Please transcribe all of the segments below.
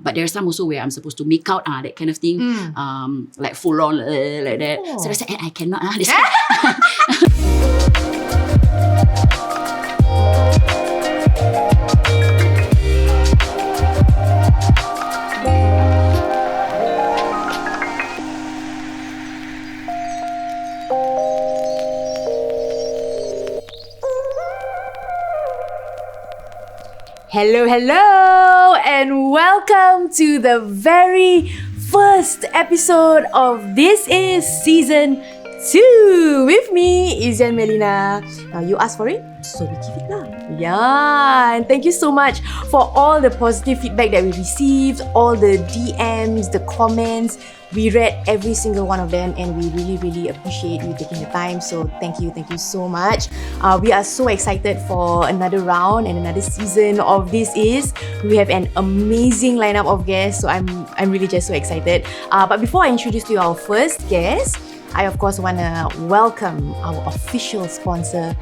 But there are some also where I'm supposed to make out that kind of thing, like full on like that. So I said, I cannot. Hello, and welcome to the very first episode of This Is Season 2 with me, Izian Melina. Now you asked for it, so we give it lah. Yeah, and thank you so much for all the positive feedback that we received, all the DMs, the comments. We read every single one of them and we really appreciate you taking the time. So thank you so much. We are so excited for another round and another season of This Is. We have an amazing lineup of guests, so I'm really just so excited. But before I introduce to you our first guest, I of course want to welcome our official sponsor,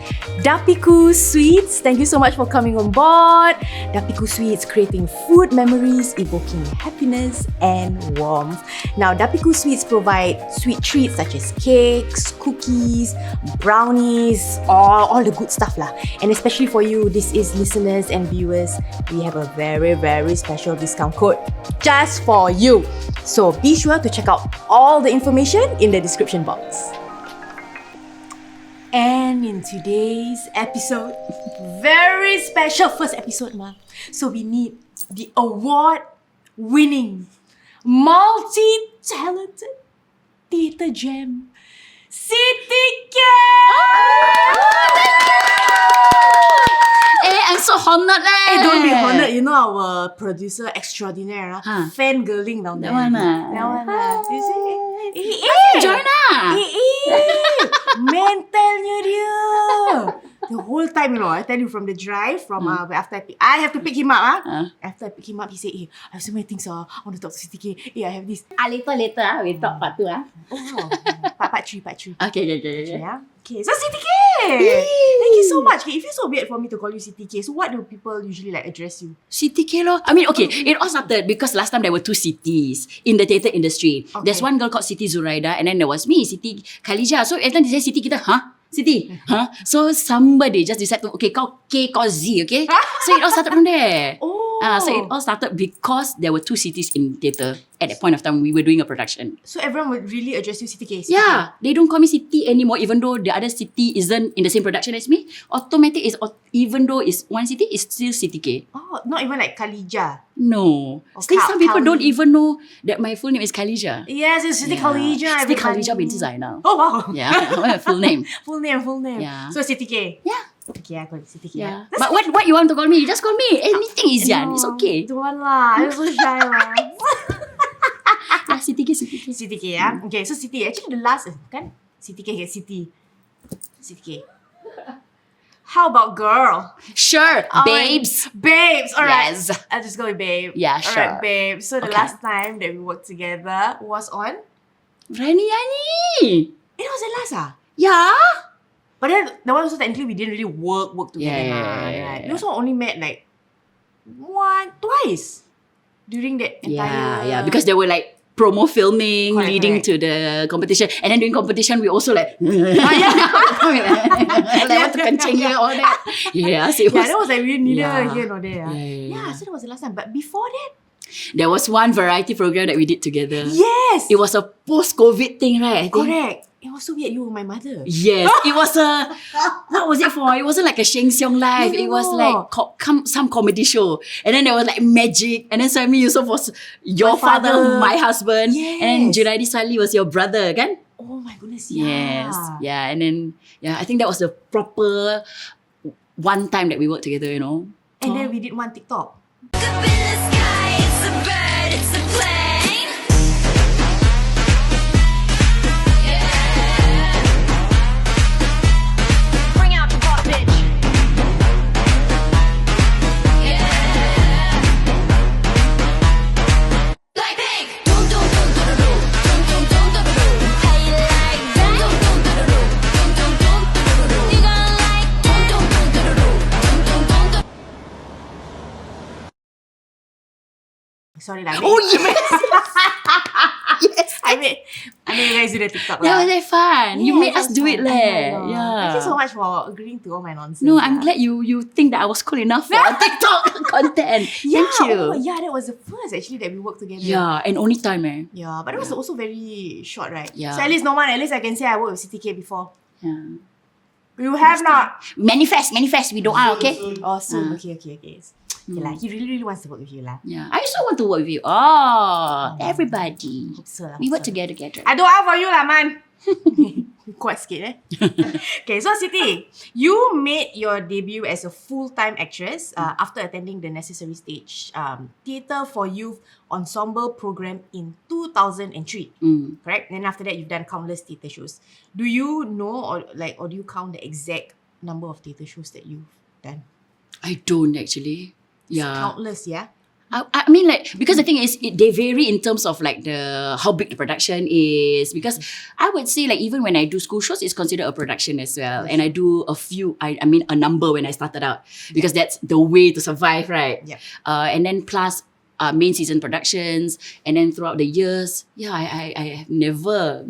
Dapiku Sweets. Thank you so much for coming on board. Dapiku Sweets, creating food memories, evoking happiness and warmth. Now, Dapiku Sweets provide sweet treats such as cakes, cookies, brownies, all the good stuff lah. And especially for you, This Is listeners and viewers, we have a very special discount code just for you. So be sure to check out all the information in the description box. And in today's episode, very special first episode, ma. So we need the award-winning, multi-talented theatre gem, Siti K. I'm so honored lah. Don't be honored. You know our producer extraordinaire, fangirling down there. That one You see? Join lah. Mentalnya dia. The whole time, I tell you, from the drive, after I have to pick him up. After I pick him up, he said, I have so many things. I want to talk to Siti K. I have this. Later, we talk part 2. Oh, part 3. Okay. Yeah. Okay, so Siti K! Thank you so much. It feels so weird for me to call you Siti K. So what do people usually address you? Siti K lor. I mean, okay, it all started because last time there were 2 Sitis in the theatre industry. Okay. There's one girl called Siti Zuraida and then there was me, Siti Khalijah. So every time they say Siti, kita, Siti, So somebody just decided to, okay, kau K, kau Z, okay? So it all started from there. So it all started because there were 2 cities in theatre. At that point of time, we were doing a production. So everyone would really address you Siti K? Yeah, they don't call me Siti anymore, even though the other city isn't in the same production as me. Automatic is, even though it's one city, it's still Siti K. Oh, not even like Khalijah? No. Still, some people don't even know that my full name is Khalijah. Yes, it's Siti Khalijah. Siti Khalijah binti Zainal. Oh, wow. Yeah, full name. Full name. Yeah. So Siti K? Yeah. Okay, I call it Siti K. Yeah. But what you want to call me? You just call me. Anything is Yan. It's okay. Don't want lah. I'm so shy lah. Siti K. Siti K, yeah. Okay, so Siti. Actually, the last kan? Siti K get Siti K. How about girl? Sure, babes. Babes, alright. Yes. I'll just go with babe. Yeah, sure. Alright, babe. So the last time that we worked together was on? Rani Yani. It was the last Yeah. But then that one also technically we didn't really work together. Yeah. We also only met like twice during that entire... Yeah, because there were like promo filming Correct. leading to the competition. And then during competition, we also like... like want to kencing all that. Yeah, so it was... Yeah, that was like really neither Yeah. here nor there. Yeah. So that was the last time. But before that... There was one variety program that we did together. Yes! It was a post-COVID thing, right? I think. Correct. It was so weird. You were my mother. Yes. It was a... What was it for? It wasn't like a Sheng Siong Live. It was like some comedy show. And then there was like magic. And then Sami Yusof was your My father. my husband. Yes. And Junaidi Sali was your brother, kan? Oh my goodness, yeah. Yes. Yeah. And then, I think that was the proper one time that we worked together, And then we did one TikTok. Sorry lah. Oh yes. Yes. I made you guys do the TikTok That lah. was very fun. You Yeah, made that us was do it fun. leh. I know. Yeah. Thank you so much for agreeing to all my nonsense. No, I'm lah. glad you think that I was cool enough for TikTok content. Yeah, Thank you. oh, yeah, that was the first actually that we worked together. Yeah, and only time Yeah, but it was also very short, right? Yeah. So at least I can say I worked with Siti K before. Yeah. You have not? Manifest. We don't okay? Oh, soon. Okay. Okay lah. He really wants to work with you lah. Yeah. I also want to work with you. Oh, everybody. Hope so lah. We hope work so. together. I doa for you lah, man. Quite scared, Okay, so Siti, you made your debut as a full-time actress after attending the Necessary Stage Theatre for Youth ensemble program in 2003. Correct? Then after that, you've done countless theatre shows. Do you know or do you count the exact number of theatre shows that you've done? I don't actually. It's Yeah. countless, yeah? I mean, like, because the thing is, they vary in terms of like how big the production is. Because I would say, like, even when I do school shows, it's considered a production as well. And I do a number when I started out, because that's the way to survive, right? Yeah. And then plus main season productions, and then throughout the years, I have never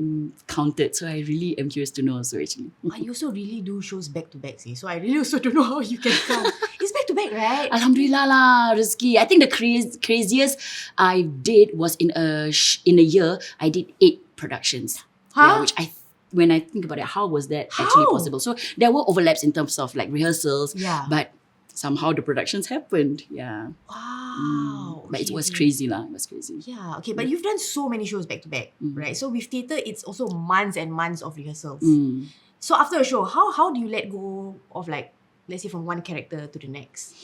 counted. So I really am curious to know. So actually, But you also really do shows back to back, see? So I really also don't know how you can count. It's back to back, right? Alhamdulillah lah, rezeki. I think the craziest I did was in a year, I did 8 productions. Huh? Yeah, which when I think about it, how was that actually How? possible? So there were overlaps in terms of like rehearsals, Yeah. but somehow the productions happened. Yeah. Wow. But it okay, was okay. crazy lah. It was crazy. Yeah, okay, but you've done so many shows back to back, right? So with theatre, it's also months and months of rehearsals. So after a show, how do you let go of, like, let's say, from one character to the next?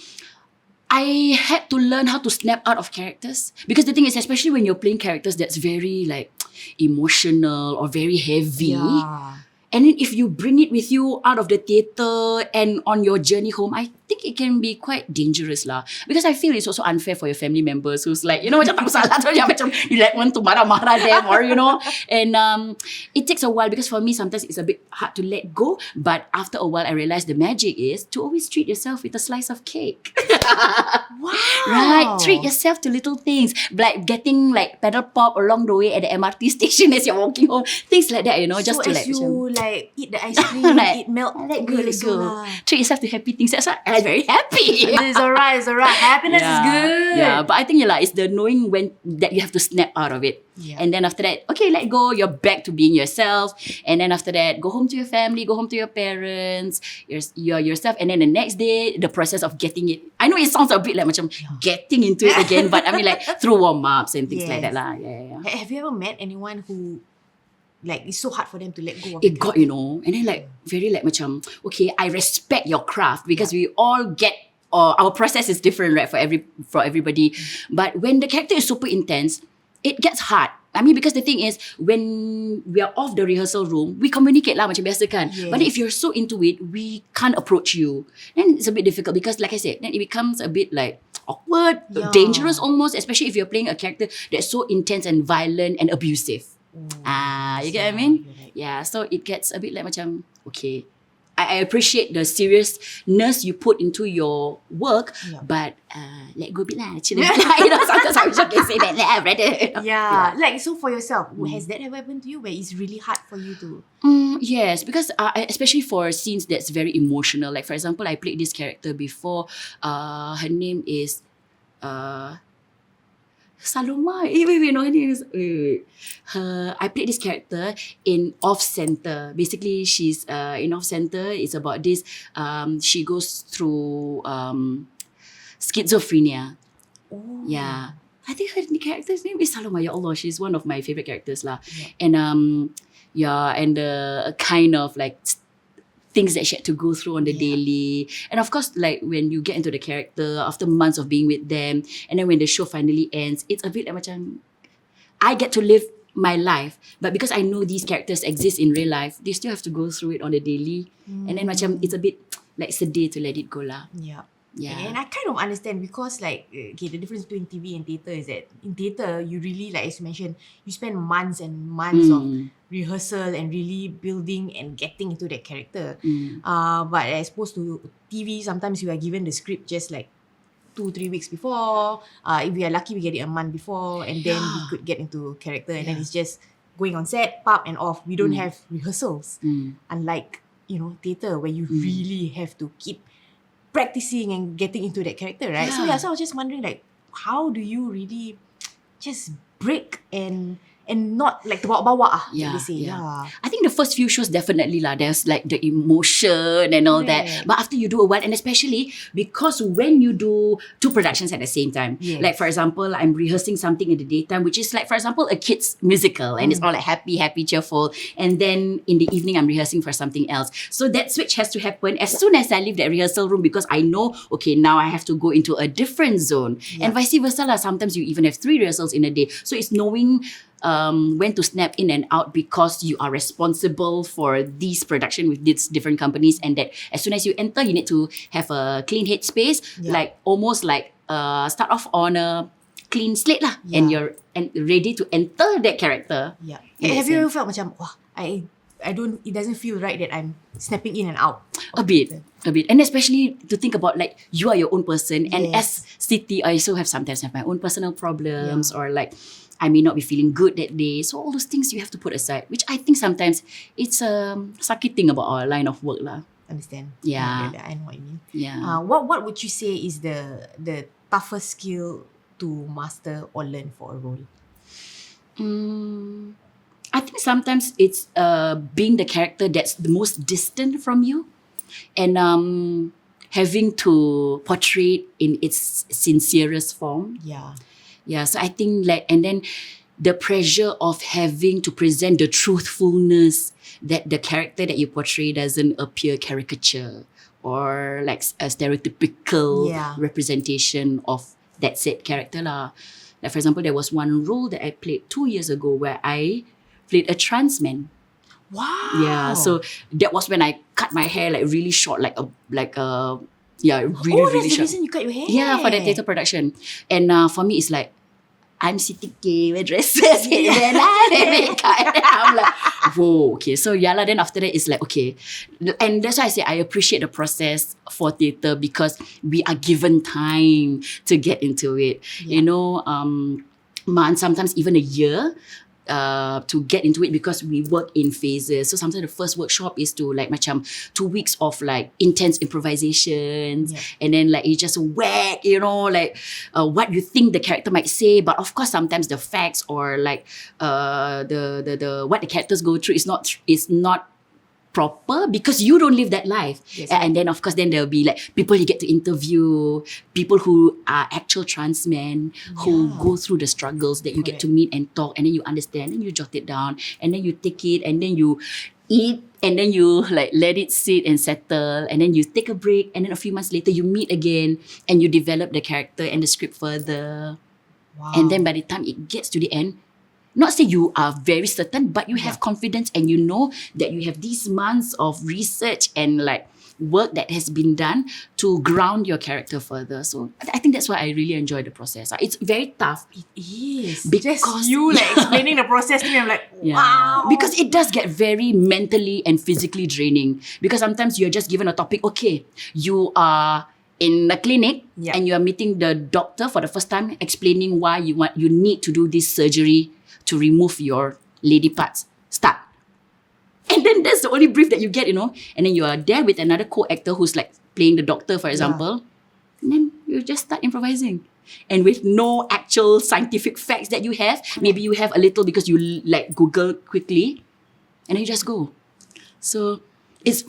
I had to learn how to snap out of characters, because the thing is, especially when you're playing characters that's very like emotional or very heavy. Yeah. And then if you bring it with you out of the theatre and on your journey home, I think it can be quite dangerous lah. Because I feel it's also unfair for your family members who's like, macam tak salah tu, macam you like want to marah-marah them or And it takes a while, because for me sometimes it's a bit hard to let go. But after a while I realised the magic is to always treat yourself with a slice of cake. Wow. Right? Treat yourself to little things. Like getting like pedal pop along the way at the MRT station as you're walking home. Things like that, just So to as like you like eat the ice cream, like, eat milk, let go. so lah. Treat yourself to happy things. That's why I'm very happy. It's alright. Happiness is good. Yeah, but I think it's the knowing when that you have to snap out of it. Yeah. And then after that, okay, let go, you're back to being yourself. And then after that, go home to your family, go home to your parents, you're yourself. And then the next day, the process of getting it. I know it sounds a bit like macam getting into it again, but I mean like through warm-ups and things like that lah. Yeah. Have you ever met anyone who, like, it's so hard for them to let go of It got, and then like very like macam, okay, I respect your craft, because we all get, our process is different, right, for everybody. But when the character is super intense, it gets hard. I mean, because the thing is, when we are off the rehearsal room, we communicate lah macam biasa kan. Yes. But if you're so into it, we can't approach you. Then it's a bit difficult, because like I said, then it becomes a bit like awkward, Yeah. dangerous almost, especially if you're playing a character that's so intense and violent and abusive. You get what I mean? You're right. Yeah, so it gets a bit like macam, okay, I appreciate the seriousness you put into your work, Yeah. but let go a bit lah, chill a bit lah. Sometimes I wish I can say that lah, brother. Yeah. Like, so for yourself, has that ever happened to you where it's really hard for you to... Yes, because especially for scenes that's very emotional. Like for example, I played this character before. Her name is Saloma. Wait, no, her name is... I played this character in Off Center. Basically, she's in Off Center. It's about this. She goes through schizophrenia. Oh. Yeah. I think her character's name is Saloma. Ya Allah, she's one of my favorite characters lah. Yeah. And the kind of like things that she had to go through on the daily. And of course, like when you get into the character after months of being with them, and then when the show finally ends, it's a bit like macam I get to live my life, but because I know these characters exist in real life, they still have to go through it on the daily. And then macam it's a bit like sedih to let it go lah. Yeah. Yeah. And I kind of understand, because like, okay, the difference between TV and theatre is that in theatre, you really, like as you mentioned, you spend months and months of rehearsal and really building and getting into that character. But as opposed to TV, sometimes you are given the script just like 2-3 weeks before. If we are lucky, we get it a month before, and then we could get into character, and then it's just going on set, pop and off. We don't have rehearsals. Unlike, theatre where you really have to keep practicing and getting into that character, right? So I was just wondering, like, how do you really just break and not like terbawa-bawa they say. I think the first few shows definitely there's like the emotion and all that. But after you do a while, and especially because when you do 2 productions at the same time, like for example, I'm rehearsing something in the daytime, which is like for example a kids musical, and it's all like happy, cheerful, and then in the evening I'm rehearsing for something else. So that switch has to happen as soon as I leave that rehearsal room, because I know, okay, now I have to go into a different zone, and vice versa lah. Sometimes you even have 3 rehearsals in a day. So it's knowing when to snap in and out, because you are responsible for these production with these different companies, and that as soon as you enter, you need to have a clean headspace, like almost like start off on a clean slate lah, and you're ready to enter that character. Have you ever felt macam, I don't, it doesn't feel right that I'm snapping in and out? A bit. And especially to think about like you are your own person, and as Siti, I also sometimes have my own personal problems, or like I may not be feeling good that day. So all those things you have to put aside, which I think sometimes it's a sucky thing about our line of work lah. Understand? Yeah. I know what you mean. Yeah. What would you say is the toughest skill to master or learn for a role? I think sometimes it's being the character that's the most distant from you, and having to portray it in its sincerest form. Yeah, so I think and then the pressure of having to present the truthfulness, that the character that you portray doesn't appear caricature or like a stereotypical representation of that said character lah. Like for example, there was one role that I played 2 years ago where I played a trans man. Wow. Yeah, so that was when I cut my hair like really short, really that's really the short. reason you cut your hair? Yeah, for the theatre production. And for me, it's like, I'm Siti K, wear dresses, and then I makeup. And I'm like, whoa, okay. So then after that, it's like, okay. And that's why I say I appreciate the process for theatre, because we are given time to get into it. Months, sometimes even a year. To get into it, because we work in phases. So sometimes the first workshop is to like macam 2 weeks of like intense improvisations, and then like you just whack, what you think the character might say. But of course, sometimes the facts or like the what the characters go through is not proper, because you don't live that life. And then of course then there'll be like people you get to interview, people who are actual trans men who go through the struggles that you get to meet and talk, and then you understand, and you jot it down, and then you take it, and then you eat, and then you like let it sit and settle, and then you take a break, and then a few months later you meet again, and you develop the character and the script further. And then by the time it gets to the end, not say you are very certain, but you have confidence, and you know that you have these months of research and like work that has been done to ground your character further. So I think that's why I really enjoy the process. It's very tough. It is. Because just you like explaining the process to me, I'm like, wow. Because it does get very mentally and physically draining. Because sometimes you're just given a topic, okay, you are in a clinic and you are meeting the doctor for the first time, explaining why you need to do this surgery to remove your lady parts. Start. And then that's the only brief that you get, and then you are there with another co-actor who's like playing the doctor, for example. And then you just start improvising. And with no actual scientific facts that you have, maybe you have a little because you like Google quickly, and then you just go. So it's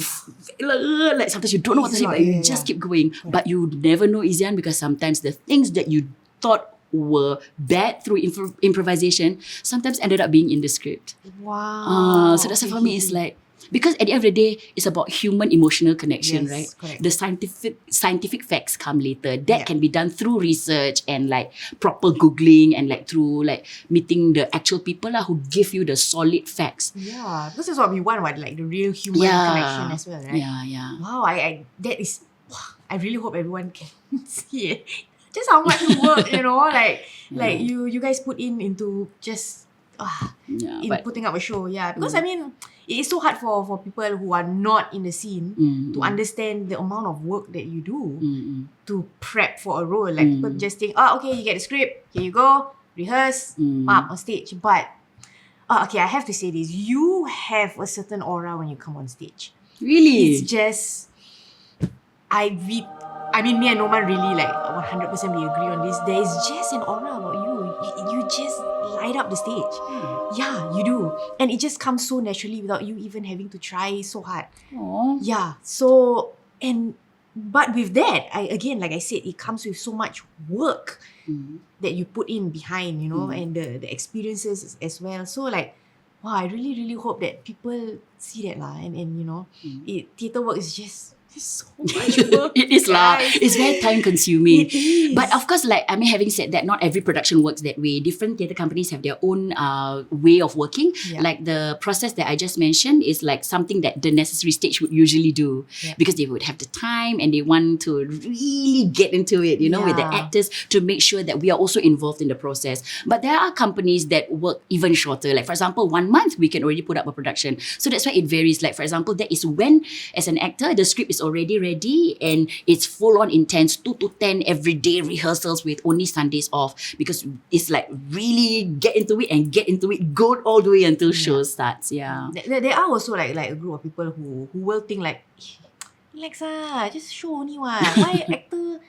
like sometimes you don't know what to say, but you just keep going. But you never know, Izian, because sometimes the things that you thought were bad through improvisation sometimes ended up being in the script. Wow. So that's why for me it's like, because at the end of the day, it's about human emotional connection, right? Correct. The scientific facts come later. That can be done through research and like proper Googling, and like through like meeting the actual people who give you the solid facts. Yeah, because that's what we want, like the real human connection as well, right? Yeah. Wow, I really hope everyone can see it. Just how much work, like you guys put into just in putting up a show. Yeah, because I mean, it is so hard for people who are not in the scene to understand the amount of work that you do to prep for a role. Like people just think, okay, you get the script, here you go, rehearse, on stage. But okay, I have to say this: you have a certain aura when you come on stage. Really? It's just, I mean, me and Noman really like 100% we agree on this. There is just an aura about you. You just light up the stage. Yeah, you do. And it just comes so naturally without you even having to try so hard. Aww. Yeah. So, but with that, again, like I said, it comes with so much work that you put in behind, and the experiences as well. So like, wow, I really, really hope that people see that lah. And theatre work is just so much work. It is lah. guys. It's very time consuming. It is. But of course, like, I mean, having said that, not every production works that way. Different theatre companies have their own way of working. Yeah. Like the process that I just mentioned is like something that the necessary stage would usually do because they would have the time and they want to really get into it, with the actors to make sure that we are also involved in the process. But there are companies that work even shorter. Like for example, 1 month we can already put up a production. So that's why it varies. Like for example, that is when as an actor, the script is already ready and it's full on intense 2 to 10 everyday rehearsals with only Sundays off because it's like really get into it, go all the way until show starts. Yeah. There are also like a group of people who will think like, relax just show only what. Why actor?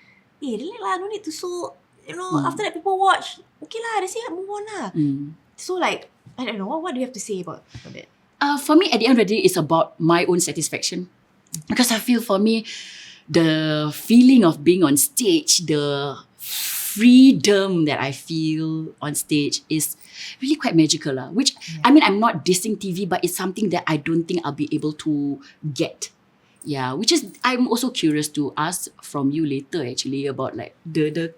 Relax lah, no need to so, after that people watch, okay lah, they say move on lah. So like, I don't know, what do you have to say about that? For me, at the end of the day, it's about my own satisfaction. Because I feel for me, the feeling of being on stage, the freedom that I feel on stage is really quite magical. Which, I mean, I'm not dissing TV, but it's something that I don't think I'll be able to get. Yeah, which is, I'm also curious to ask from you later actually about like the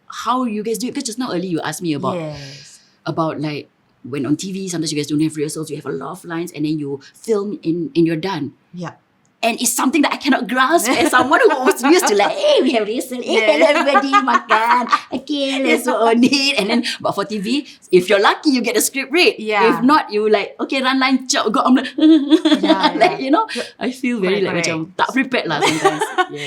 how you guys do it. Because just now earlier you asked me about like, when on TV, sometimes you guys don't have rehearsals, you have a lot of lines and then you film and you're done. Yeah. And it's something that I cannot grasp as someone who was used to like, hey, we have rehearsal, hey, everybody makan, okay, let's go on it. And then, but for TV, if you're lucky, you get the script read. Yeah. If not, you like, okay, run line, chop, go, I'm like, like, I feel very correct. macam tak prepared lah sometimes.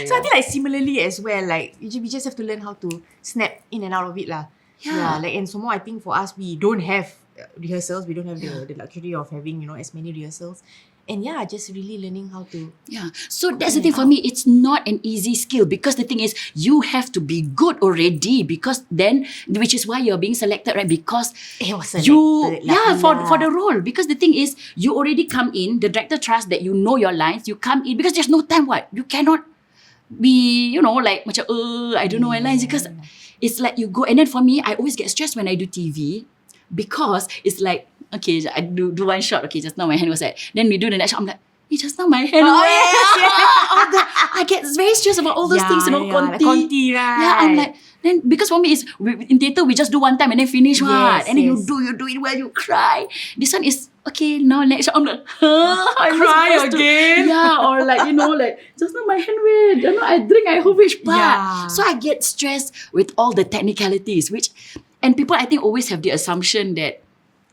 So I think like similarly as well, like we just have to learn how to snap in and out of it lah. Yeah. Like, and so more, I think for us, we don't have rehearsals, we don't have the luxury of having, as many rehearsals. And just really learning how to... Yeah. So that's the thing for me. It's not an easy skill because the thing is, you have to be good already because then, which is why you're being selected, right? Because for the role. Because the thing is, you already come in, the director trusts that you know your lines, you come in because there's no time, you cannot be, like, macam, I don't know my lines because it's like you go, and then for me, I always get stressed when I do TV because it's like, okay, I do one shot. Okay, just now my hand was like. Then we do the next shot. I'm like, just now my hand. I get very stressed about all those things, Conti. Like Conti, right? Yeah, I'm like, then because for me is in theatre we just do one time and then finish and then you do it well, you cry. This one is okay. Now next shot, I'm like, I cry again. Or like like just now my hand went. I drink. I hope which part. Yeah. So I get stressed with all the technicalities, and people I think always have the assumption that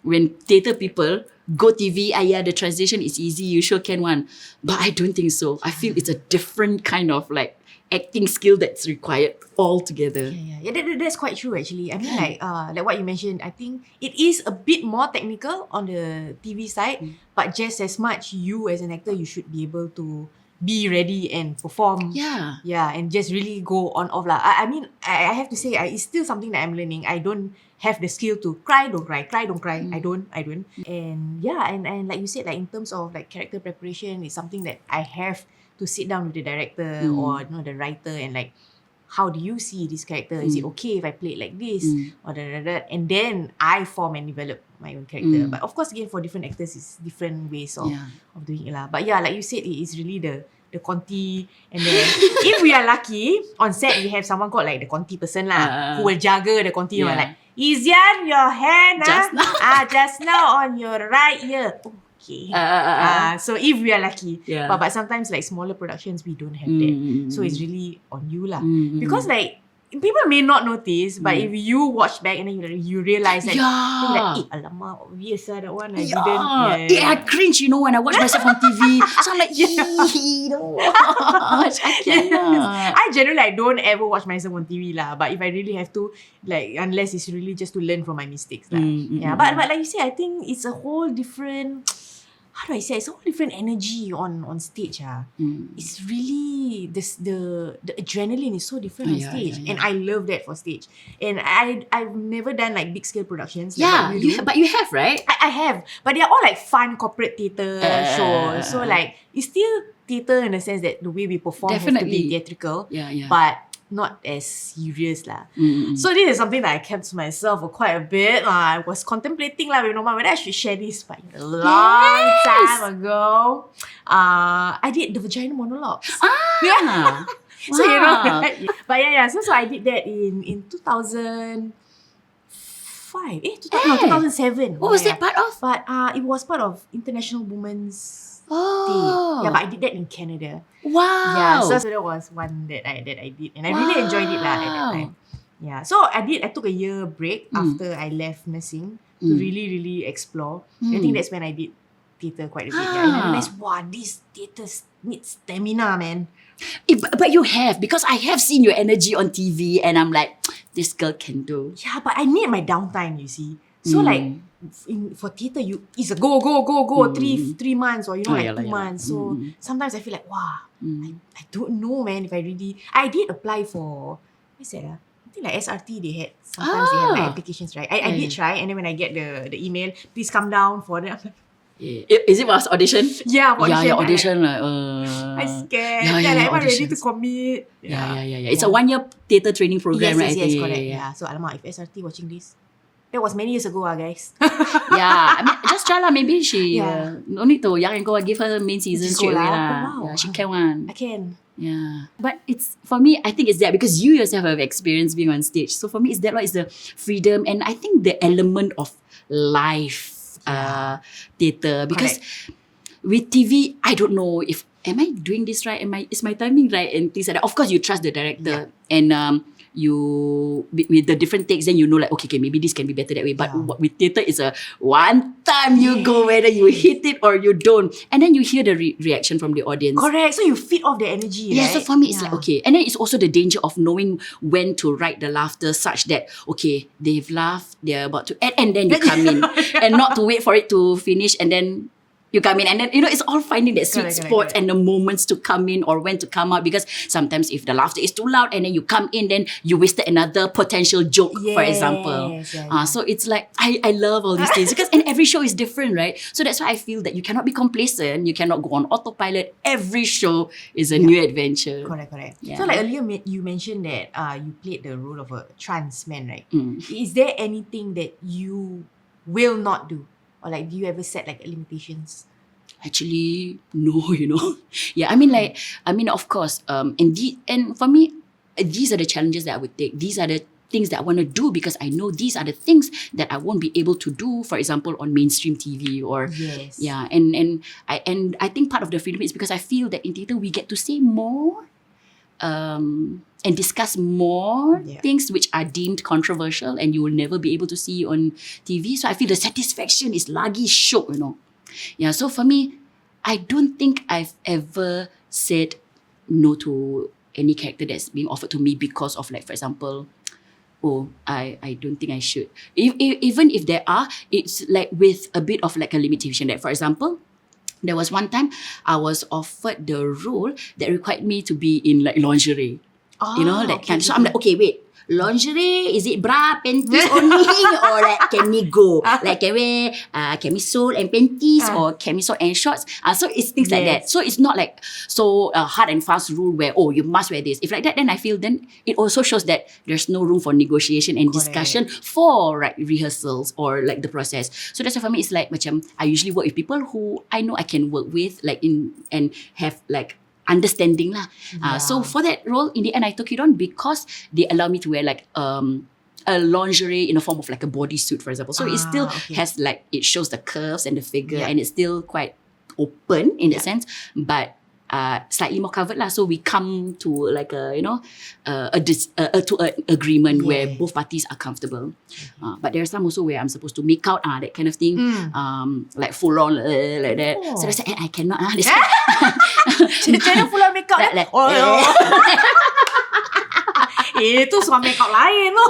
when theatre people go TV, the transition is easy, you sure can one. But I don't think so. I feel it's a different kind of like acting skill that's required altogether. Yeah, that's quite true actually. I mean like what you mentioned, I think it is a bit more technical on the TV side, but just as much you as an actor, you should be able to be ready and perform. Yeah, and just really go on off lah. I mean, I have to say, it's still something that I'm learning. I don't have the skill to cry, don't cry. I don't. And and like you said, like in terms of like character preparation, it's something that I have to sit down with the director or the writer and like, how do you see this character? Is it okay if I play it like this? Or that? And then I form and develop my own character. But of course, again, for different actors, it's different ways of doing it lah. But like you said, it is really the Conti. And then if we are lucky, on set we have someone called like the Conti person lah, who will jaga the Conti. Like, Izian, your hand just now on your right ear. Okay. So if we are lucky. But sometimes like smaller productions, we don't have that. So it's really on you lah. Because like, people may not notice, but if you watch back and then you realize that, Yeah. you're like, alamak, obvious that one I didn't. Yeah, I cringe, when I watch myself on TV. So I'm like, I cannot. I generally don't ever watch myself on TV lah. But if I really have to, like, unless it's really just to learn from my mistakes lah. But like you say, I think it's a whole different. How do I say? It's a whole different energy on stage. It's really the adrenaline is so different on stage, and I love that for stage. And I've never done like big scale productions. Yeah, like but you have, right? I have, but they're all like fun corporate theatre shows. So like it's still theatre in the sense that the way we perform has to Definitely. be theatrical. Yeah. But not as serious lah. So this is something that I kept to myself for quite a bit. I was contemplating lah with Norma whether I should share this, but a long time ago, I did the vagina monologues. Yeah. So right? But so I did that in 2005. 2007. What was that part of? But it was part of International Women's Day. Oh. Yeah, but I did that in Canada. Wow. Yeah, so that was one that I did, and I really enjoyed it lah at that time. Yeah, so I took a year break after I left nursing to really explore. I think that's when I did theatre quite a bit. Yeah, and I realized, wow, this theatre needs stamina, man. But you have, because I have seen your energy on TV and I'm like, this girl can do. Yeah, but I need my downtime, you see. So like for theatre, it's a go 3 months or 2 months. So sometimes I feel like, wow, I don't know, man, if I did apply for, what's that? I think like SRT, they had like applications, right? I did try, and then when I get the email, please come down for that. I'm like, Is it was audition? Yeah, audition. Yeah, audition. I'm scared. Yeah, I'm not ready to auditions. commit. Yeah. It's a 1 year theatre training program, right? Yes, correct. Yeah. So alamak, if SRT watching this, that was many years ago, guys. Yeah, I mean, just try lah. Maybe she no need to Yang and Go give her main season Just straight go away lah. lah. Oh, wow. Yeah, she can one. I can. Yeah, but it's for me. I think it's that because you yourself have experience being on stage. So for me, it's that what is the freedom, and I think the element of life, theatre. Because with TV, I don't know if am I doing this right? Is my timing right? And things like that. Of course, you trust the director, and you with the different takes, then you know like okay, maybe this can be better that way. But with theatre, it's a one time you go whether you hit it or you don't, and then you hear the reaction from the audience. Correct. So you feed off the energy, Yeah, right? so for me, it's like, okay. And then it's also the danger of knowing when to write the laughter such that, okay, they've laughed, they're about to, and then you come in. And not to wait for it to finish and then you come in. And then, it's all finding that sweet spot and the moments to come in or when to come out. Because sometimes if the laughter is too loud and then you come in, then you wasted another potential joke, for example. So it's like, I love all these things because and every show is different, right? So that's why I feel that you cannot be complacent. You cannot go on autopilot. Every show is a new adventure. Correct. Yeah. So like earlier you mentioned that you played the role of a trans man, right? Is there anything that you will not do? Or like, do you ever set like limitations? Actually, no, Yeah, I mean, of course, and for me, these are the challenges that I would take. These are the things that I want to do because I know these are the things that I won't be able to do, for example, on mainstream TV or and I think part of the freedom is because I feel that in theatre we get to say more and discuss more things which are deemed controversial and you will never be able to see on TV. So I feel the satisfaction is lagi syok, Yeah, so for me, I don't think I've ever said no to any character that's being offered to me because of like, for example, I don't think I should. Even if there are, it's like with a bit of like a limitation. Like for example, there was one time I was offered the role that required me to be in like lingerie. That kind. So I'm like, okay, wait. Lingerie, is it bra, panties only? Or like can we go? Like can we camisole and panties or camisole and shorts? So it's things like that. So it's not like so hard and fast rule where, you must wear this. If like that, then I feel then it also shows that there's no room for negotiation and discussion for like rehearsals or like the process. So that's why for me, it's like I usually work with people who I know I can work with and have like understanding lah. So for that role, in the end, I took it on because they allow me to wear like a lingerie in a form of like a bodysuit, for example. So it still has like, it shows the curves and the figure and it's still quite open in that sense. But slightly more covered lah. So we come to like a agreement where both parties are comfortable. But there are some also where I'm supposed to make out that kind of thing, like full on like that. So I said, I cannot. Macam full on makeup like, itu suka makeup lain tu.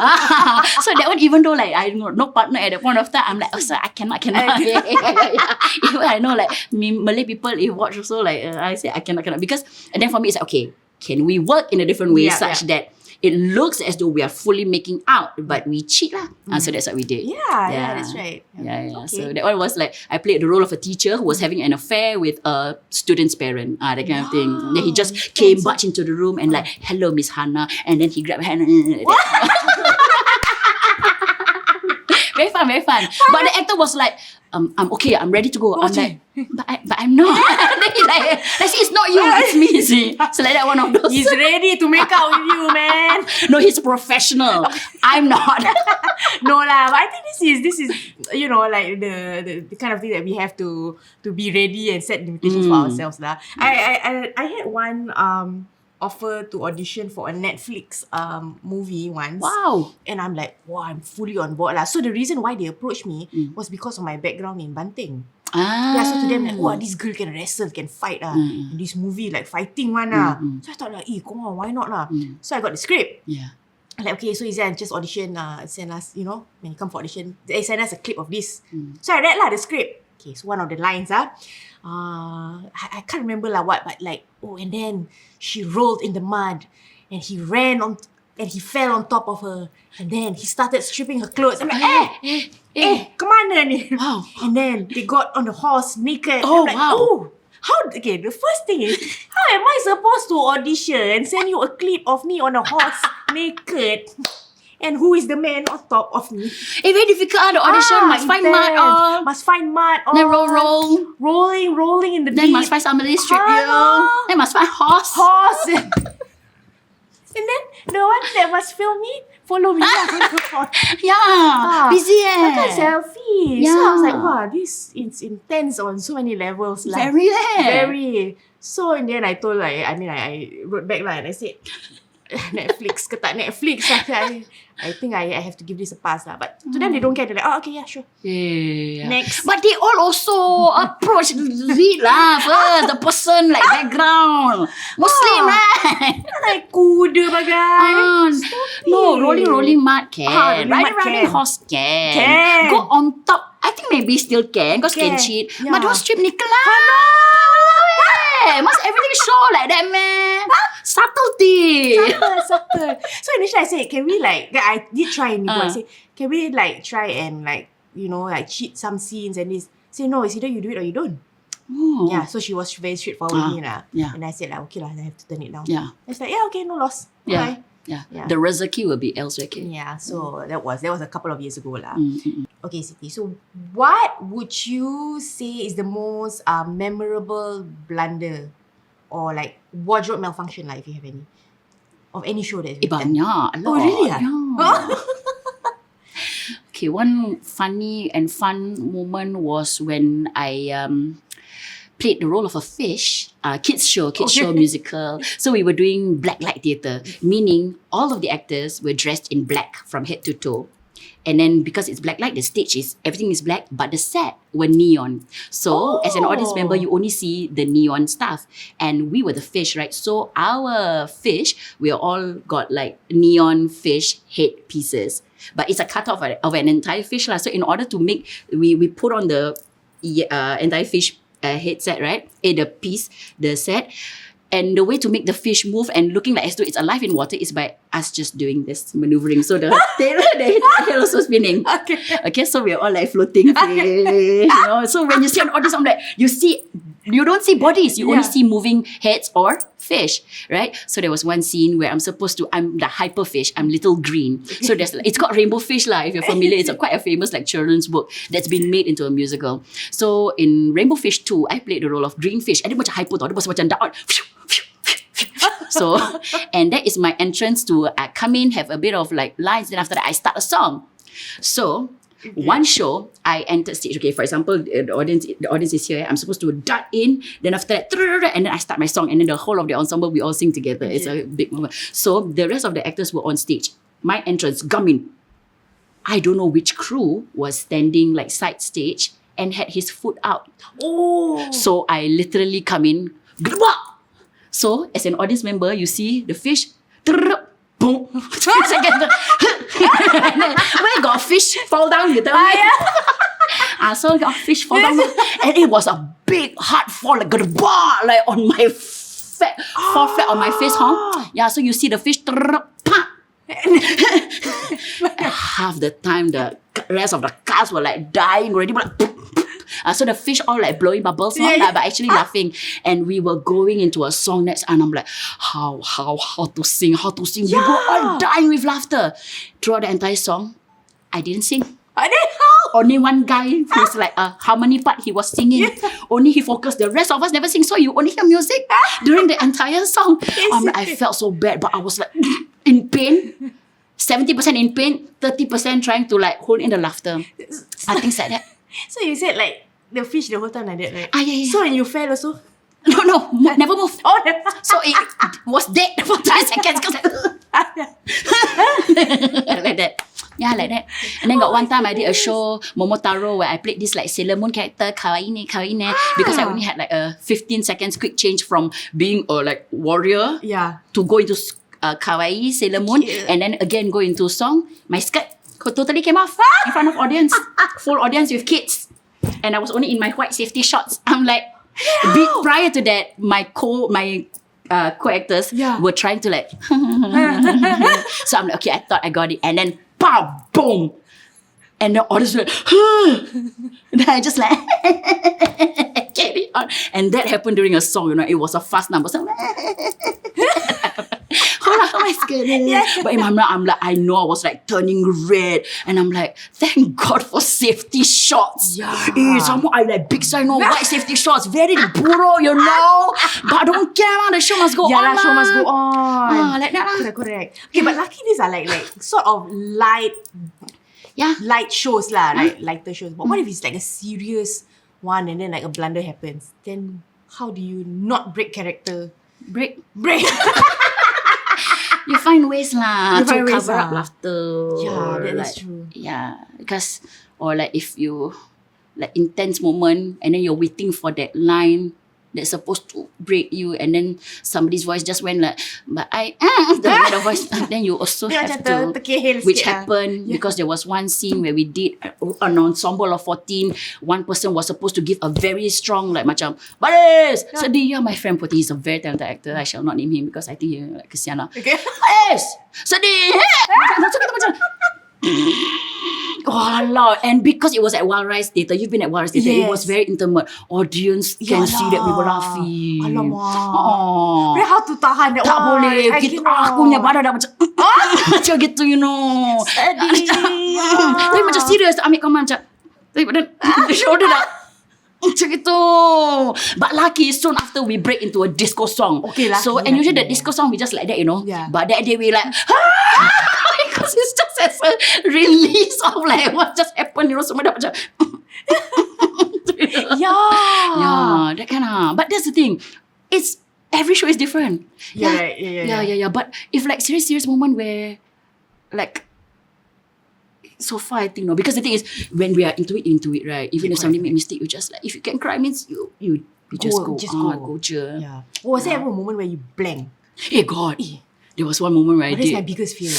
So that one, even though like I no partner at that point of time, I'm like, so I cannot. Even I know like Malay people, if watch also like I say I cannot. Because and then for me it's like, okay, can we work in a different way such that it looks as though we are fully making out, but we cheat lah. So that's what we did. Yeah, that's right. Yeah. Okay. So that one was like, I played the role of a teacher who was having an affair with a student's parent. That kind of thing. Then he just came barge into the room and like, hello, Miss Hannah. And then he grabbed her hand. Very fun. But the actor was like, I'm okay, I'm ready to go. I'm like, but I'm not. Then he like, it's not you, it's me, see. So like that, one of those. He's ready to make out with you, man. No, he's professional. I'm not. No lah, but I think this is like the kind of thing that we have to be ready and set limitations for ourselves lah. I had one offer to audition for a Netflix movie once. Wow. And I'm like, wow, I'm fully on board lah. So the reason why they approached me was because of my background in Banting. Yeah, so to them like, wow, this girl can wrestle, can fight lah. In this movie like fighting one lah. So I thought like, come on, why not lah? So I got the script. Yeah. I'm like, okay, so Izan, just audition, send us, when you come for audition, they send us a clip of this. So I read lah the script. Okay, so one of the lines, I can't remember lah what, but like, and then she rolled in the mud and he ran on and he fell on top of her and then he started stripping her clothes. I'm like, kemana ni? Wow. And then they got on the horse naked. Oh, I'm like, wow. Okay, the first thing is, how am I supposed to audition and send you a clip of me on a horse naked? And who is the man on top of me? Very difficult the audition. Must find mud all. Must find mud all. Then roll. Rolling in the Then deep. must find somebody strip you. Then must find horse. And then the one that must film me, follow me. Yeah. Busy Like a selfie. Yeah. So I was like, wow, this is intense on so many levels. Like, very. So in the end, I wrote back and I said, Netflix ke tak Netflix, I think I have to give this a pass lah. But to them, they don't care. They're like, okay, yeah, sure. Yeah. Next. But they all also approach read lah first, the person like background. Muslim right? Like kuda bagai. No, rolling mud can. Riding horse can. Go on top. I think maybe still can because can cheat. Yeah. But don't strip naked lah. Must everything show like that, man. Subtlety. Subtle. So initially I said, can we I did try and I said, can we try and cheat some scenes and this? Say no, it's either you do it or you don't. Oh. Yeah, so she was very straightforward with me lah. Yeah. And I said okay lah, I have to turn it down. Yeah. It's like, okay, no loss. Yeah. Bye. Yeah. Yeah. The Rezeki will be elsewhere. Yeah, so that was a couple of years ago lah. Okay, Siti. So what would you say is the most memorable blunder or like wardrobe malfunction if you have any of any show that you've done? Banyak. Oh, really? Yeah. Okay, one funny and fun moment was when I played the role of a fish, kids show musical. So we were doing black light theatre, meaning all of the actors were dressed in black from head to toe. And then because it's black light, the stage everything is black, but the set were neon. So as an audience member, you only see the neon stuff. And we were the fish, right? So our fish, we all got like neon fish head pieces. But it's a cut-off of an entire fish lah. So in order to make, we put on the entire fish headset, right? The set. And the way to make the fish move and looking like as though it's alive in water is by us just doing this maneuvering. So the tail also spinning. Okay, so we're all like floating fish. So when you see an audience, I'm like, you don't see bodies, you only see moving heads or fish, right? So there was one scene where I'm the hyper fish, I'm little green. So it's called Rainbow Fish lah, if you're familiar. It's quite a famous children's book that's been made into a musical. So in Rainbow Fish 2, I played the role of green fish. And dia macam hyper tau, dia macam dark. So, and that is my entrance to come in, have a bit of lines, then after that I start a song. So, One show, I entered stage. Okay, for example, the audience is here. I'm supposed to dart in. Then after that, and then I start my song. And then the whole of the ensemble, we all sing together. It's a big moment. So the rest of the actors were on stage. My entrance, Gamin. I don't know which crew was standing like side stage and had his foot out. Oh. So I literally come in. Gerbak! So as an audience member, you see the fish. Boom. 2 seconds. Where got fish fall down? You tell me. So got fish fall down, and it was a big hard fall like on my fall flat on my face, huh? Yeah. So you see the fish. Half the time, the rest of the cast were like dying already. So the fish all like blowing bubbles, but actually laughing. And we were going into a song next, and I'm like, how to sing. We were all dying with laughter. Throughout the entire song, I didn't sing. Only one guy who's like how many part he was singing. Only he focused. The rest of us never sing. So you only hear music during the entire song. I felt so bad, but I was like in pain. 70% in pain, 30% trying to like hold in the laughter. Things like that. So you said like the fish the whole time like that, right? Yeah. So when you fell also? No, never moved. So it was dead for 3 seconds. Like that. Yeah, like that. And then got one time I did a show, Momotaro, where I played this like Sailor Moon character, kawaii ne, because I only had like a 15 seconds quick change from being a like warrior to go into kawaii Sailor Moon, and then again go into song. My skirt totally came off in front of audience, full audience with kids, and I was only in my white safety shorts. I'm like, prior to that, my co-actors were trying to like, so I'm like, okay, I thought I got it, and then pow, boom, and the audience were like, and then I just like carry on, and that happened during a song. It was a fast number, so but in my mind, I'm like, I know I was like turning red, and I'm like, thank God for safety shorts. Somehow I like big sign of white safety shorts, very buruk, but I don't care, man. The show must go on. The show must go on. Like that. Correct. Okay, but lucky these are like sort of light shows lah, right? Lighter shows. But what if it's like a serious one and then like a blunder happens? Then how do you not break character? Break. You find ways lah to cover up laughter. Yeah, that is true. Yeah, because or like if you like intense moment and then you're waiting for that line that's supposed to break you, and then somebody's voice just went like, but the voice, then you also have to, which happened because there was one scene where we did an ensemble of 14. One person was supposed to give a very strong like macam Baris, sedih. My friend Putih, he's a very talented actor. I shall not name him because I think he like kesian lah. Baris, sedih. Loud. And because it was at Wild Rice Theatre, you've been at Wild Rice Theatre, it was very intimate. Audience can see that we were laughing. Alamak. But how to tahan that tak one? boleh. Aku punya badan dah macam macam gitu, Sedih. Tapi macam serius ambil kamar macam tapi badan shoulder dah macam gitu. But lucky soon after we break into a disco song. Okay, lucky, so and usually the disco song we just like that, But that day we like because it's just as a release of like what just happened, semua dah macam that kind of. But that's the thing, it's every show is different. Yeah. But if like serious moment where like so far I think no, because the thing is when we are into it, right? Even if somebody make mistake, you just like, if you can cry means you just go je. Yeah. Was there ever a moment where you blank? Hey God, there was one moment where I did. That's my biggest fear.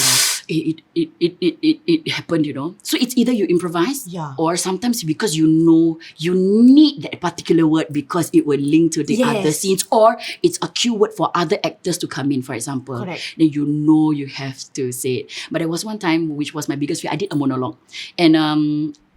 It happened, So it's either you improvise, or sometimes because you need that particular word because it will link to the other scenes, or it's a cue word for other actors to come in, for example. Correct. Then you have to say it. But there was one time which was my biggest fear. I did a monologue, and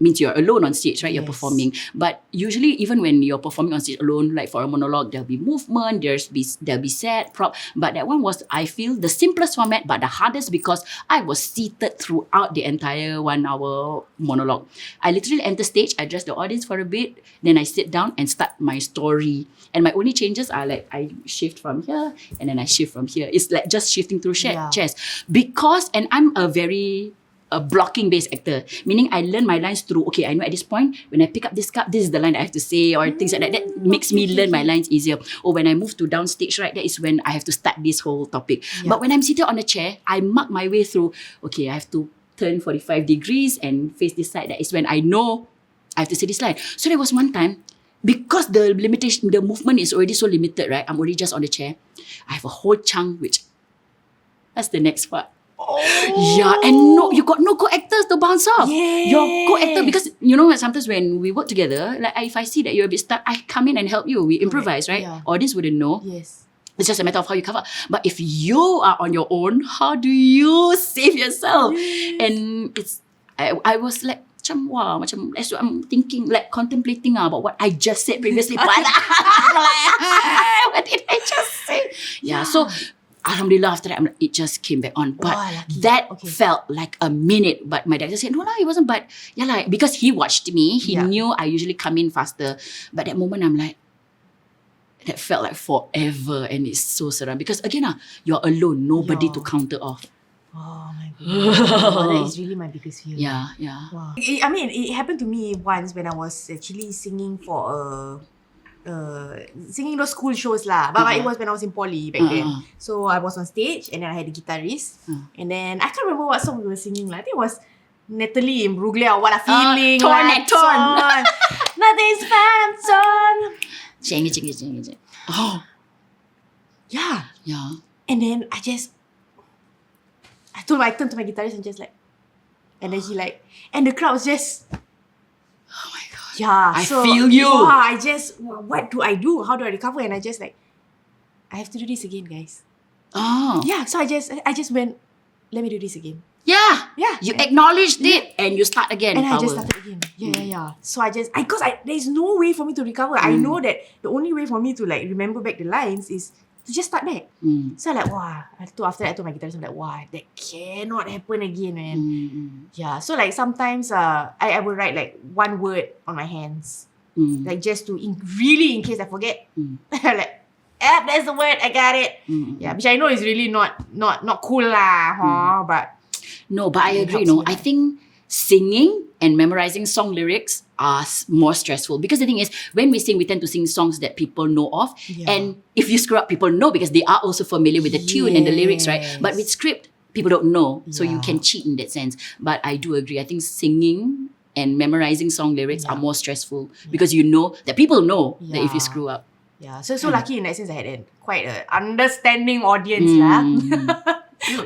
means you're alone on stage, right? You're performing. But usually, even when you're performing on stage alone, like for a monologue, there'll be movement, there'll be set, prop. But that one was, I feel, the simplest format, but the hardest because I was seated throughout the entire 1 hour monologue. I literally enter stage, address the audience for a bit, then I sit down and start my story. And my only changes are like, I shift from here, and then I shift from here. It's like just shifting through chairs. Because, and I'm a very a blocking-based actor. Meaning I learn my lines through, okay, I know at this point, when I pick up this cup, this is the line that I have to say, or things like that. That makes me learn my lines easier. Or when I move to downstage, right, that is when I have to start this whole topic. But when I'm seated on a chair, I mark my way through, okay, I have to turn 45 degrees and face this side. That is when I know I have to say this line. So there was one time, because the limitation, the movement is already so limited, right? I'm already just on the chair. I have a whole chunk, which, that's the next part. Yeah, and no, you got no co-actors to bounce off. Your co-actor, because you know sometimes when we work together, like if I see that you're a bit stuck, I come in and help you. We improvise, right? Audience wouldn't know. Yes. It's just a matter of how you cover. But if you are on your own, how do you save yourself? And it's, I was like, I'm thinking, like contemplating about what I just said previously. What did I just say? Yeah, so Alhamdulillah, after that, it just came back on. But that felt like a minute. But my director said, no lah, it wasn't. But yeah, like, because he watched me, he knew I usually come in faster. But that moment, I'm like, that felt like forever. And it's so seram. Because again, you're alone, nobody to counter off. Oh my goodness. That is really my biggest fear. Yeah. Wow. I mean, it happened to me once when I was actually singing for singing those school shows lah. But it was when I was in poly back then. So I was on stage and then I had a guitarist. And then I can't remember what song we were singing lah. I think it was Natalie Imbruglia or what a feeling. Torn. Nothing's phantom. Chingy. Oh. Yeah. Yeah. And then I turned to my guitarist and just like, and then he like, and the crowd was just, oh my God. Yeah. I feel you. I just, what do I do? How do I recover? And I just like, I have to do this again, guys. Oh. Yeah. So I just went, let me do this again. Yeah. Yeah. You acknowledged it and you start again. And I just started again. Yeah. So because there's no way for me to recover. I know that the only way for me to like remember back the lines is to just start back. So I'm like, after that I told my guitarist, I'm like, that cannot happen again, man. Yeah. So like sometimes I will write like one word on my hands. Like just to, really in case I forget. Like, that's the word, I got it. Yeah, which I know is really not cool lah. But no, but I agree. No, I think singing and memorizing song lyrics are more stressful, because the thing is, when we sing, we tend to sing songs that people know of, and if you screw up, people know because they are also familiar with the tune and the lyrics, right? But with script, people don't know, so you can cheat in that sense. But I do agree. I think singing and memorizing song lyrics are more stressful because you know that people know that if you screw up. Yeah, so lucky in that sense, I had quite an understanding audience lah.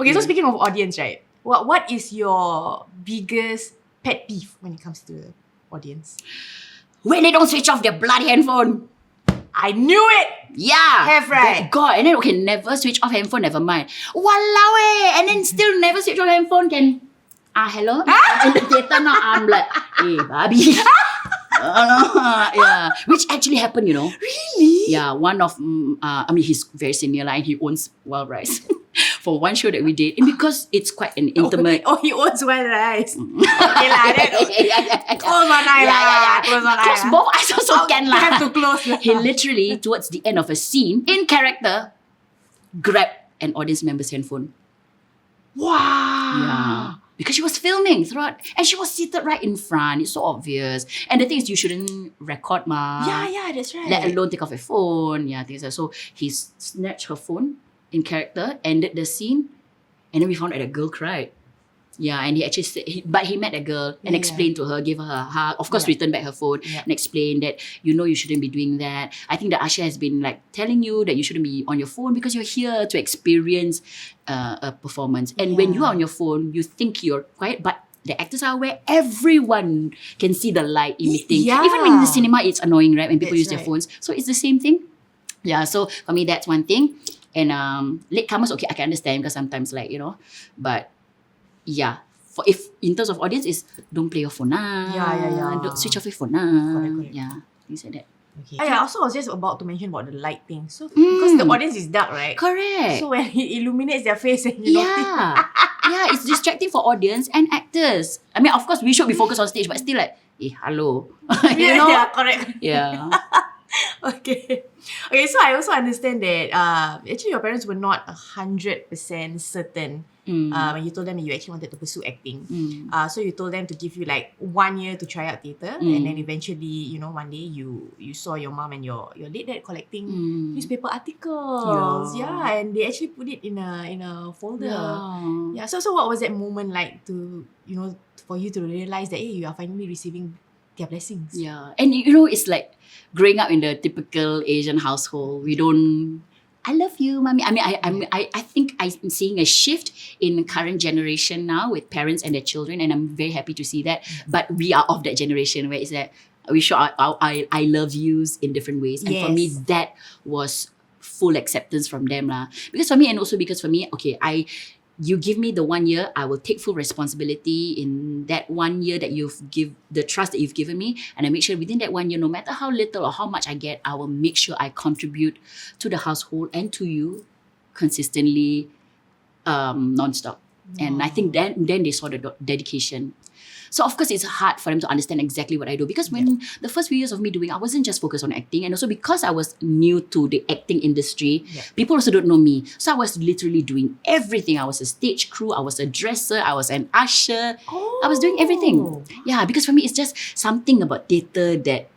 Okay, so speaking of audience, right? What is your biggest pet peeve when it comes to the audience? When they don't switch off their bloody handphone. I knew it! Yeah. Have right. God. And then, okay, never switch off handphone, never mind. Walao eh. And then still never switch off handphone can... hello? In the theatre now, I'm like, hey, babi. Yeah. Which actually happened, you know. Really? Yeah, one of... he's very senior and he owns Wild Rice. For one show that we did, and because it's quite an intimate... Oh, he owns Wild Rice. Okay lah, close one eye lah. Close one eye. Close both eyes also can lah. Have to close lah. He literally, towards the end of a scene, in character, grabbed an audience member's handphone. Wow. Yeah. Because she was filming throughout, and she was seated right in front. It's so obvious. And the thing is, you shouldn't record ma. Yeah, that's right. Let alone take off your phone. Yeah, things like that. So he snatched her phone in character, ended the scene, and then we found out the girl cried. Yeah, and he actually said, but he met a girl and explained to her, gave her a hug, of course returned back her phone and explained that, you shouldn't be doing that. I think that Asha has been like telling you that you shouldn't be on your phone because you're here to experience a performance. And when you are on your phone, you think you're quiet, but the actors are aware everyone can see the light emitting. Even in the cinema, it's annoying, right? When people use their phones. So it's the same thing. Yeah, so for me, that's one thing. And latecomers, okay, I can understand because sometimes but yeah, if in terms of audience is don't play your phone don't switch off your phone Correct. yeah, things like that. Okay. I also was just about to mention about the light thing. So because the audience is dark, right? Correct. So when it illuminates their face and you notice. Yeah, it's distracting for audience and actors. I mean, of course, we should be focused on stage, but still like, hello. Yeah, correct. Yeah. Okay, so I also understand that actually your parents were not 100% certain When you told them that you actually wanted to pursue acting. So you told them to give you like 1 year to try out theatre, and then eventually, one day you saw your mom and your late dad collecting newspaper articles. Yeah, and they actually put it in a folder. Yeah. So what was that moment like to for you to realize that you are finally receiving their blessings? Yeah. And it's like growing up in the typical Asian household. We don't, I love you, mommy. I mean, I think I'm seeing a shift in the current generation now with parents and their children, and I'm very happy to see that. But we are of that generation where it's that we show our I love yous in different ways. And for me, that was full acceptance from them lah. Because for me, and also because for me, okay, you give me the 1 year, I will take full responsibility in that 1 year that the trust that you've given me. And I make sure within that 1 year, no matter how little or how much I get, I will make sure I contribute to the household and to you consistently, non-stop. And I think then they saw the dedication. So of course, it's hard for them to understand exactly what I do, because when the first few years of me doing, I wasn't just focused on acting, and also because I was new to the acting industry, people also don't know me. So I was literally doing everything. I was a stage crew, I was a dresser, I was an usher. I was doing everything. Yeah, because for me, it's just something about theatre that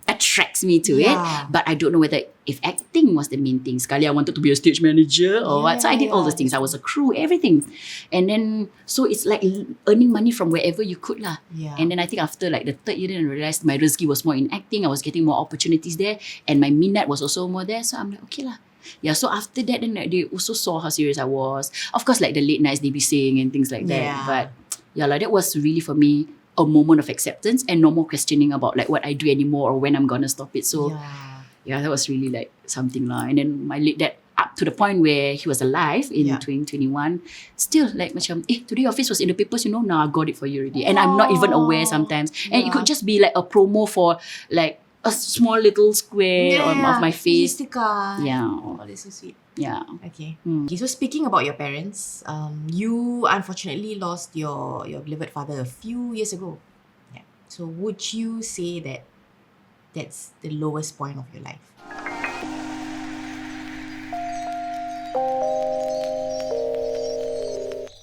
attracts me to it, but I don't know whether if acting was the main thing. Sekali I wanted to be a stage manager or what. So I did all those things. I was a crew, everything. And then, so it's like earning money from wherever you could lah. And then I think after like the third year, then I realised my rezeki was more in acting. I was getting more opportunities there, and my minat was also more there. So I'm like, okay lah. Yeah, so after that, then they also saw how serious I was. Of course, like the late nights they be saying and things like that. But yeah, like that was really for me a moment of acceptance and no more questioning about like what I do anymore or when I'm gonna stop it. So yeah, that was really like something lah. And then my late dad, up to the point where he was alive in 2021, still like macam, today your face was in the papers, now I got it for you already. And I'm not even aware sometimes. And it could just be like a promo for like a small little square of my face. Yeah. Oh, that's so sweet. Yeah. Okay. Okay, so speaking about your parents, you unfortunately lost your beloved father a few years ago. Yeah. So would you say that that's the lowest point of your life?